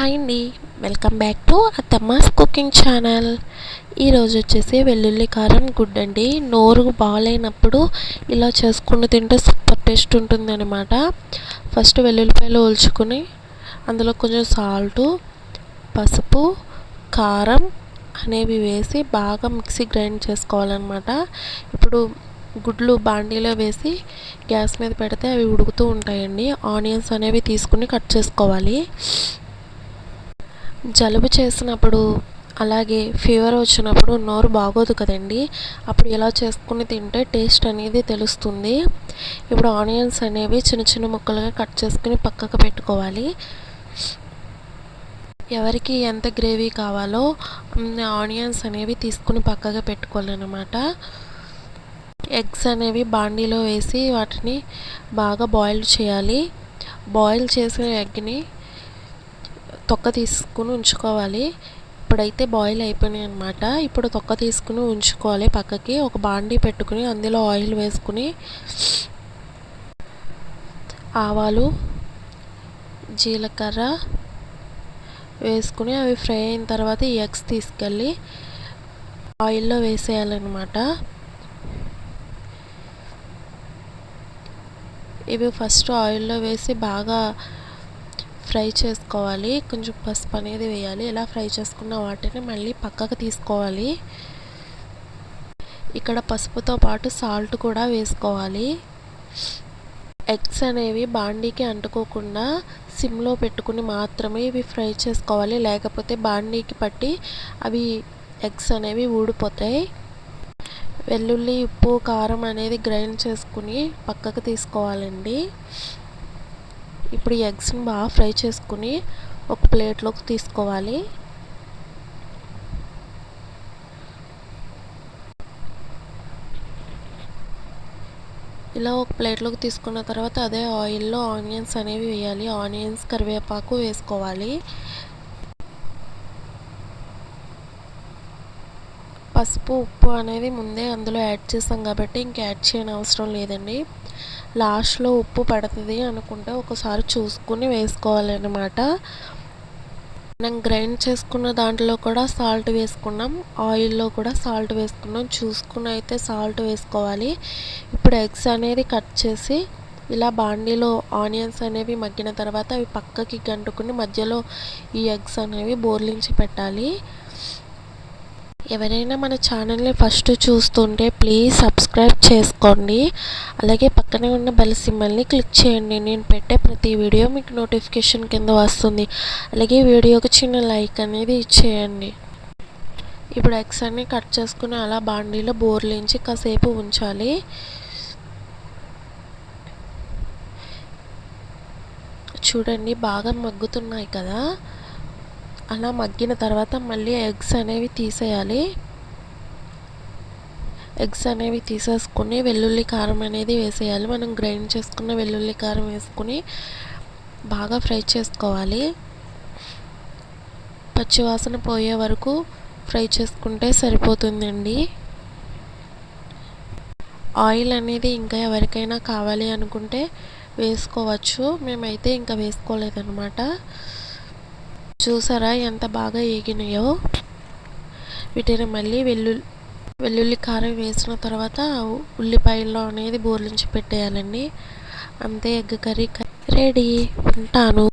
Hi అండి, welcome back to Athamma's cooking channel. ఈరోజు వచ్చేసి వెల్లుల్లి కారం గుడ్ అండి. నోరు బాగాలేనప్పుడు ఇలా చేసుకుని తింటే సూపర్ టేస్ట్ ఉంటుందన్నమాట. ఫస్ట్ వెల్లుల్లిపాయలు ఒలుచుకొని అందులో కొంచెం సాల్టు, పసుపు, కారం అనేవి వేసి బాగా మిక్సీ గ్రైండ్ చేసుకోవాలన్నమాట. ఇప్పుడు గుడ్లు బాండీలో వేసి గ్యాస్ మీద పెడితే అవి ఉడుకుతూ ఉంటాయండి. ఆనియన్స్ అనేవి తీసుకుని కట్ చేసుకోవాలి. జలుబు చేసినప్పుడు అలాగే ఫీవర్ వచ్చినప్పుడు నోరు బాగోదు కదండి, అప్పుడు ఇలా చేసుకుని తింటే టేస్ట్ అనేది తెలుస్తుంది. ఇప్పుడు ఆనియన్స్ అనేవి చిన్న చిన్న ముక్కలుగా కట్ చేసుకుని పక్కకు పెట్టుకోవాలి. ఎవరికి ఎంత గ్రేవీ కావాలో ఆనియన్స్ అనేవి తీసుకుని పక్కగా పెట్టుకోవాలన్నమాట. ఎగ్స్ అనేవి బాండీలో వేసి వాటిని బాగా బాయిల్ చేయాలి. బాయిల్ చేసిన ఎగ్ని తొక్క తీసుకుని ఉంచుకోవాలి. ఇప్పుడైతే బాయిల్ అయిపోయినాయి అన్నమాట. ఇప్పుడు తొక్క తీసుకుని ఉంచుకోవాలి పక్కకి. ఒక బాండీ పెట్టుకుని అందులో ఆయిల్ వేసుకుని ఆవాలు, జీలకర్ర వేసుకుని అవి ఫ్రై అయిన తర్వాత ఈ ఎగ్స్ తీసుకెళ్ళి ఆయిల్లో వేసేయాలన్నమాట. ఇవి ఫస్ట్ ఆయిల్లో వేసి బాగా ఫ్రై చేసుకోవాలి. కొంచెం పసుపు అనేది వేయాలి. ఇలా ఫ్రై చేసుకున్న వాటిని మళ్ళీ పక్కకు తీసుకోవాలి. ఇక్కడ పసుపుతో పాటు సాల్ట్ కూడా వేసుకోవాలి. ఎగ్స్ అనేవి బాండీకి అంటుకోకుండా సిమ్లో పెట్టుకుని మాత్రమే ఇవి ఫ్రై చేసుకోవాలి. లేకపోతే బాండీకి పట్టి అవి ఎగ్స్ అనేవి ఊడిపోతాయి. వెల్లుల్లి, ఉప్పు, కారం అనేది గ్రైండ్ చేసుకుని పక్కకు తీసుకోవాలండి. ఇప్పుడు ఈ ఎగ్స్ని బాగా ఫ్రై చేసుకుని ఒక ప్లేట్లోకి తీసుకోవాలి. ఇలా ఒక ప్లేట్లోకి తీసుకున్న తర్వాత అదే ఆయిల్లో ఆనియన్స్ అనేవి వేయాలి. ఆనియన్స్, కరివేపాకు వేసుకోవాలి. పసుపు, ఉప్పు అనేది ముందే అందులో యాడ్ చేస్తాం కాబట్టి ఇంక యాడ్ చేయని అవసరం లేదండి. లాస్ట్లో ఉప్పు పడుతుంది అనుకుంటే ఒకసారి చూసుకుని వేసుకోవాలన్నమాట. మనం గ్రైండ్ చేసుకున్న దాంట్లో కూడా సాల్ట్ వేసుకున్నాం, ఆయిల్లో కూడా సాల్ట్ వేసుకున్నాం. చూసుకుని అయితే సాల్ట్ వేసుకోవాలి. ఇప్పుడు ఎగ్స్ అనేది కట్ చేసి ఇలా బాండీలో ఆనియన్స్ అనేవి మగ్గిన తర్వాత అవి పక్కకి గంటుకుని మధ్యలో ఈ ఎగ్స్ అనేవి బోర్లించి పెట్టాలి. ఎవరైనా మన ఛానల్ని ఫస్ట్ చూస్తుంటే ప్లీజ్ సబ్స్క్రైబ్ చేసుకోండి. అలాగే పక్కనే ఉన్న బెల్ సింబల్ని క్లిక్ చేయండి. నేను పెట్టే ప్రతి వీడియో మీకు నోటిఫికేషన్ కింద వస్తుంది. అలాగే వీడియోకి చిన్న లైక్ అనేది ఇచ్చేయండి. ఇప్పుడు ఎగ్స్ అన్ని కట్ చేసుకుని అలా బాండీలో బోర్లించి కాసేపు ఉంచాలి. చూడండి బాగా మగ్గుతున్నాయి కదా. అలా మగ్గిన తర్వాత మళ్ళీ ఎగ్స్ అనేవి తీసేయాలి. ఎగ్స్ అనేవి తీసేసుకుని వెల్లుల్లి కారం అనేది వేసేయాలి. మనం గ్రైండ్ చేసుకున్న వెల్లుల్లి కారం వేసుకుని బాగా ఫ్రై చేసుకోవాలి. పచ్చివాసన పోయే వరకు ఫ్రై చేసుకుంటే సరిపోతుందండి. ఆయిల్ అనేది ఇంకా ఎవరికైనా కావాలి అనుకుంటే వేసుకోవచ్చు. మేమైతే ఇంకా వేసుకోలేదన్నమాట. చూసారా ఎంత బాగా ఏగినాయో. వీటిని మళ్ళీ వెల్లుల్లి కారం వేసిన తర్వాత ఉల్లిపాయల్లో అనేది బోర్లించి పెట్టేయాలండి. అంతే, ఎగ్ కర్రీ రెడీ. ఉంటాను.